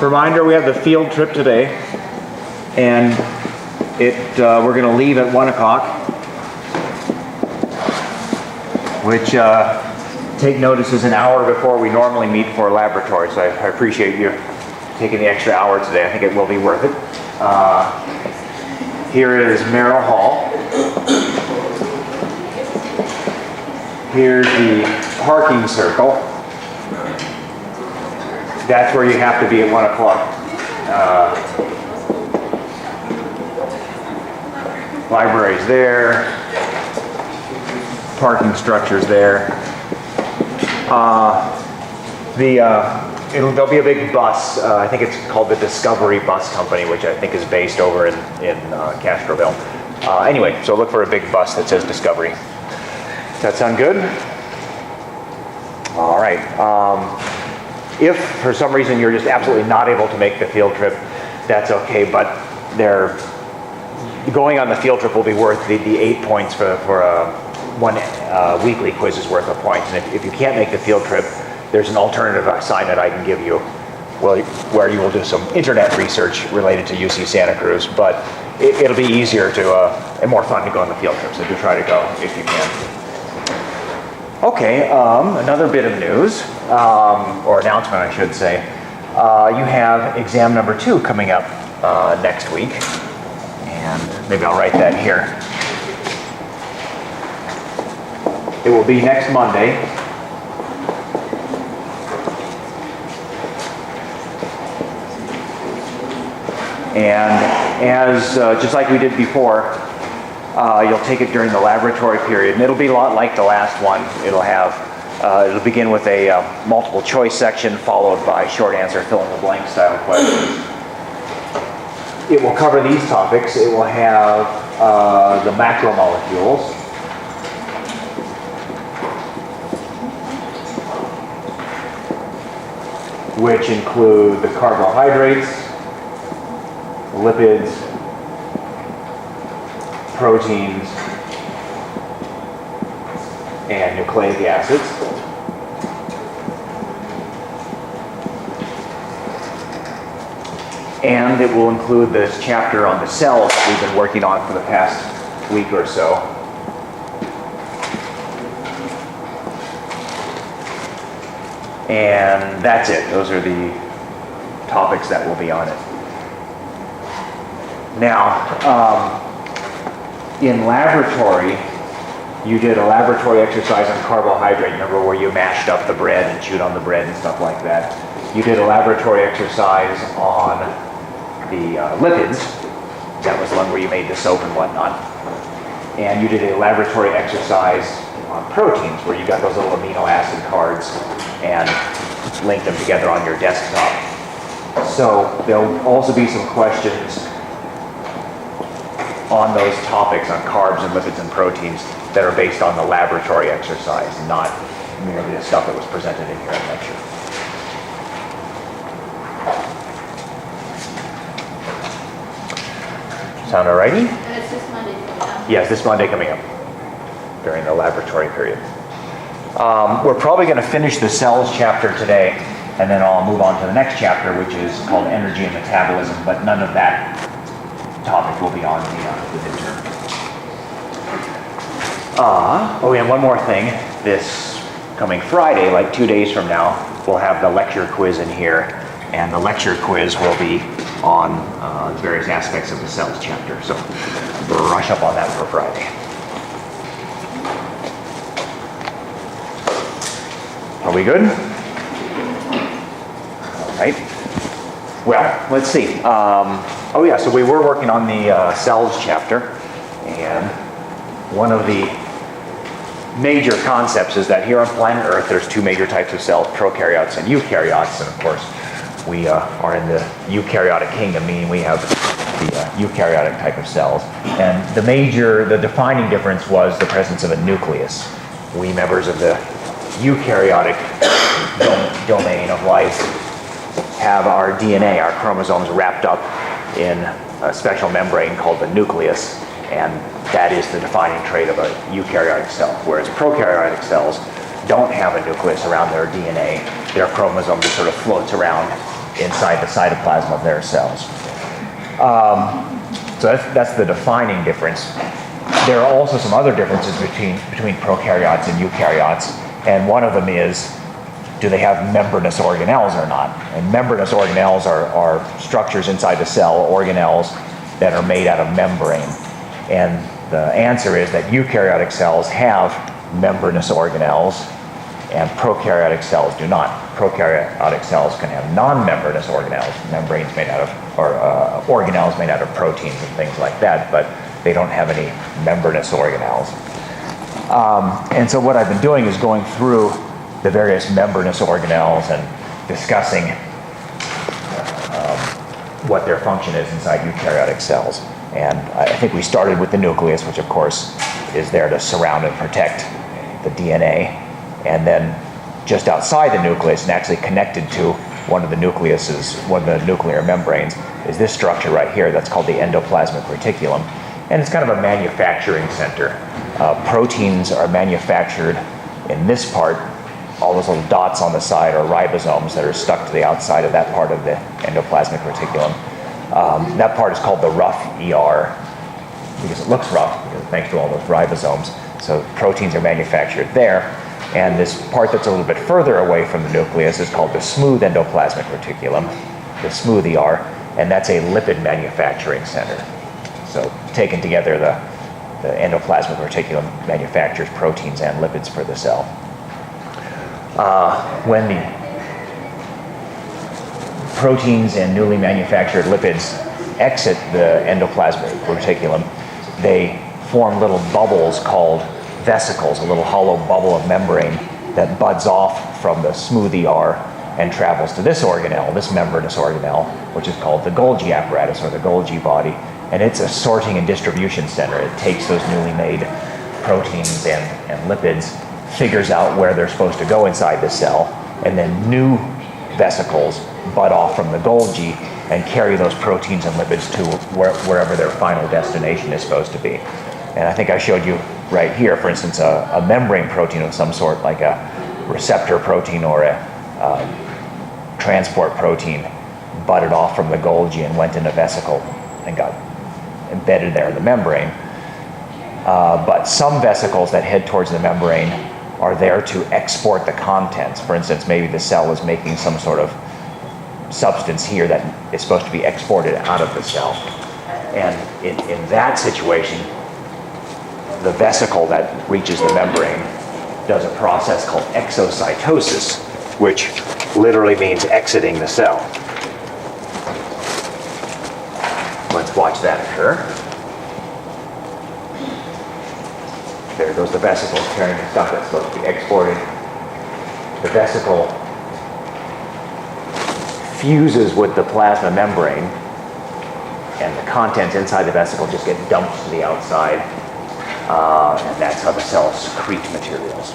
Reminder, we have the field trip today, and we're going to leave at 1 o'clock, which take notice is an hour before we normally meet for laboratory, so I appreciate you taking the extra hour today. I think it will be worth it. Here is Merrill Hall. Here's the parking circle. That's where you have to be at 1 o'clock. Library's there. Parking structure's there. There'll be a big bus. I think it's called the Discovery Bus Company, which I think is based over in Castroville. Anyway, so look for a big bus that says Discovery. Does that sound good? All right. If for some reason you're just absolutely not able to make the field trip, that's okay, but going on the field trip will be worth the 8 points for one weekly quiz's worth of points. And if you can't make the field trip, there's an alternative assignment I can give you where you will do some internet research related to UC Santa Cruz, but it'll be easier and more fun to go on the field trip, so do try to go if you can. Okay, another bit of news, or announcement I should say. You have exam number 2 coming up next week, and maybe I'll write that here. It will be next Monday. And as just like we did before, you'll take it during the laboratory period, and it'll be a lot like the last one. It'll begin with a multiple choice section followed by short answer fill in the blank style questions. It will cover these topics. It will have the macromolecules, which include the carbohydrates, lipids, proteins, and nucleic acids. And it will include this chapter on the cells that we've been working on for the past week or so. And that's it. Those are the topics that will be on it. Now, in laboratory, you did a laboratory exercise on carbohydrate. Remember where you mashed up the bread and chewed on the bread and stuff like that? You did a laboratory exercise on the lipids. That was the one where you made the soap and whatnot. And you did a laboratory exercise on proteins, where you got those little amino acid cards and linked them together on your desktop. So there'll also be some questions on those topics on carbs and lipids and proteins that are based on the laboratory exercise, not merely the stuff that was presented in here in lecture. Sound alrighty? And it's this Monday coming up? Yes, this Monday coming up during the laboratory period. We're probably going to finish the cells chapter today, and then I'll move on to the next chapter, which is called energy and metabolism, but none of that topic will be on the midterm. And one more thing. This coming Friday, like 2 days from now, we'll have the lecture quiz in here, and the lecture quiz will be on the various aspects of the cells chapter. So brush up on that for Friday. Are we good? All right. Well, let's see. So we were working on the cells chapter, and one of the major concepts is that here on planet Earth there's 2 major types of cells, prokaryotes and eukaryotes, and of course we are in the eukaryotic kingdom, meaning we have the eukaryotic type of cells. And the defining difference was the presence of a nucleus. We members of the eukaryotic domain of life have our DNA, our chromosomes, wrapped up in a special membrane called the nucleus, and that is the defining trait of a eukaryotic cell, whereas prokaryotic cells don't have a nucleus around their DNA. Their chromosome just sort of floats around inside the cytoplasm of their cells. So that's the defining difference. There are also some other differences between prokaryotes and eukaryotes, and one of them is, do they have membranous organelles or not? And membranous organelles are structures inside the cell, organelles that are made out of membrane. And the answer is that eukaryotic cells have membranous organelles, and prokaryotic cells do not. Prokaryotic cells can have non-membranous organelles, membranes made out of, or organelles made out of proteins and things like that, but they don't have any membranous organelles. And so what I've been doing is going through the various membranous organelles and discussing what their function is inside eukaryotic cells. And I think we started with the nucleus, which of course is there to surround and protect the DNA. And then just outside the nucleus and actually connected to one of the nucleuses, one of the nuclear membranes, is this structure right here that's called the endoplasmic reticulum. And it's kind of a manufacturing center. Proteins are manufactured in this part. All those little dots on the side are ribosomes that are stuck to the outside of that part of the endoplasmic reticulum. That part is called the rough ER because it looks rough, thanks to all those ribosomes. So proteins are manufactured there. And this part that's a little bit further away from the nucleus is called the smooth endoplasmic reticulum, the smooth ER, and that's a lipid manufacturing center. So taken together, the endoplasmic reticulum manufactures proteins and lipids for the cell. When the proteins and newly manufactured lipids exit the endoplasmic reticulum, they form little bubbles called vesicles, a little hollow bubble of membrane that buds off from the smooth ER and travels to this organelle, this membranous organelle, which is called the Golgi apparatus or the Golgi body. And it's a sorting and distribution center. It takes those newly made proteins and lipids, figures out where they're supposed to go inside the cell, and then new vesicles bud off from the Golgi and carry those proteins and lipids to wherever their final destination is supposed to be. And I think I showed you right here, for instance, a membrane protein of some sort, like a receptor protein or a transport protein, budded off from the Golgi and went in a vesicle and got embedded there in the membrane. But some vesicles that head towards the membrane are there to export the contents. For instance, maybe the cell is making some sort of substance here that is supposed to be exported out of the cell. And in that situation, the vesicle that reaches the membrane does a process called exocytosis, which literally means exiting the cell. Let's watch that occur. There goes the vesicle carrying the stuff that's supposed to be exported. The vesicle fuses with the plasma membrane, and the contents inside the vesicle just get dumped to the outside. And that's how the cells secrete materials.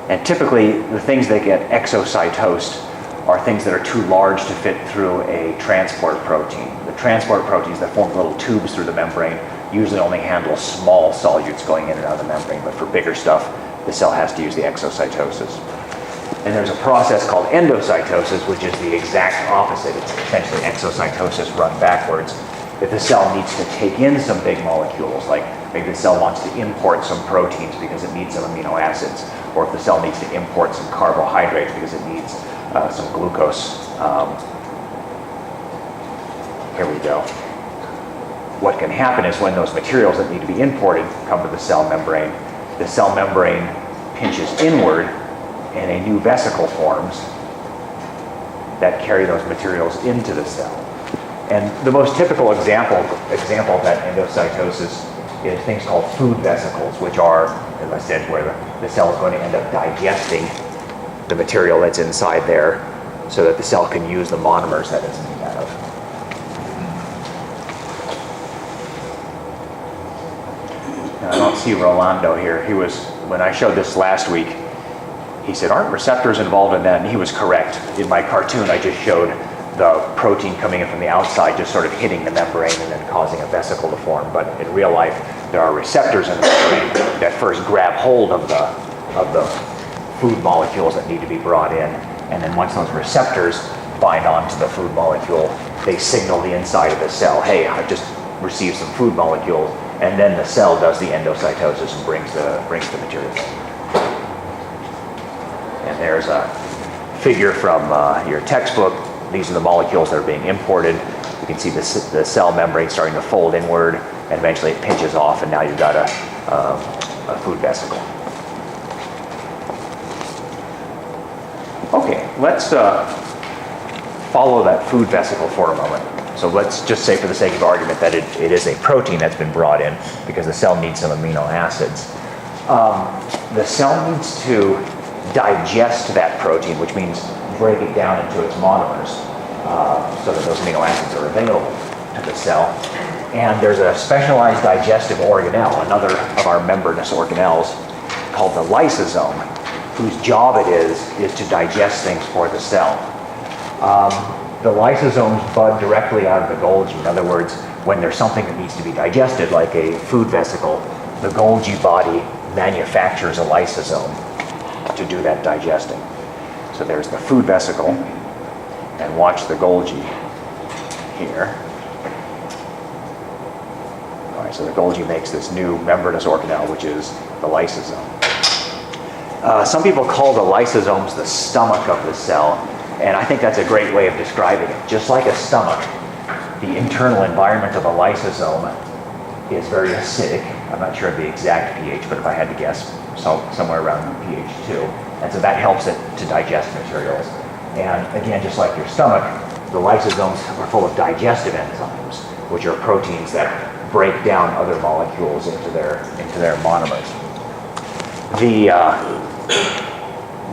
And typically, the things that get exocytosed are things that are too large to fit through a transport protein. The transport proteins that form little tubes through the membrane usually only handle small solutes going in and out of the membrane, but for bigger stuff, the cell has to use the exocytosis. And there's a process called endocytosis, which is the exact opposite. It's essentially exocytosis run backwards. If the cell needs to take in some big molecules, like maybe the cell wants to import some proteins because it needs some amino acids, or if the cell needs to import some carbohydrates because it needs some glucose. Here we go. What can happen is when those materials that need to be imported come to the cell membrane pinches inward and a new vesicle forms that carry those materials into the cell. And the most typical example of that endocytosis is things called food vesicles, which are, as I said, where the cell is going to end up digesting the material that's inside there so that the cell can use the monomers that it's made out of. And I don't see Rolando here. When I showed this last week, he said, aren't receptors involved in that? And he was correct. In my cartoon, I just showed the protein coming in from the outside just sort of hitting the membrane and then causing a vesicle to form. But in real life, there are receptors in the membrane that first grab hold of the food molecules that need to be brought in And then once those receptors bind onto the food molecule, they signal the inside of the cell, hey, I've just received some food molecules, and then the cell does the endocytosis and brings the material. And there's a figure from your textbook. These are the molecules that are being imported. You can see the cell membrane starting to fold inward, and eventually it pinches off, and now you've got a food vesicle. Okay, let's follow that food vesicle for a moment. So let's just say, for the sake of argument, that it is a protein that's been brought in because the cell needs some amino acids. The cell needs to digest that protein, which means break it down into its monomers so that those amino acids are available to the cell. And there's a specialized digestive organelle, another of our membranous organelles, called the lysosome, whose job it is to digest things for the cell. The lysosomes bud directly out of the Golgi. In other words, when there's something that needs to be digested, like a food vesicle, the Golgi body manufactures a lysosome to do that digesting. So there's the food vesicle, and watch the Golgi here. All right, so the Golgi makes this new membranous organelle, which is the lysosome. Some people call the lysosomes the stomach of the cell, and I think that's a great way of describing it. Just like a stomach, the internal environment of a lysosome is very acidic. I'm not sure of the exact pH, but if I had to guess, somewhere around pH 2. And so that helps it to digest materials. And again, just like your stomach, the lysosomes are full of digestive enzymes, which are proteins that break down other molecules into their monomers.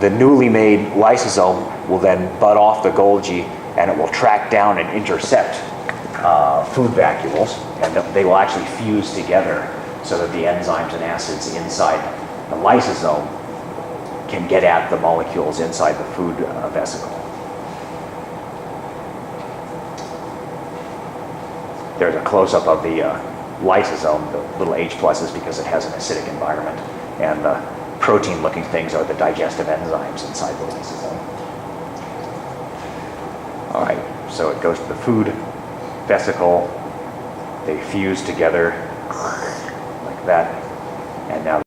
The newly made lysosome will then bud off the Golgi, and it will track down and intercept food vacuoles, and they will actually fuse together so that the enzymes and acids inside the lysosome can get at the molecules inside the food vesicle. There's a close-up of the lysosome, the little H pluses, because it has an acidic environment, and the protein-looking things are the digestive enzymes inside the lysosome. All right, so it goes to the food vesicle. They fuse together like that, and now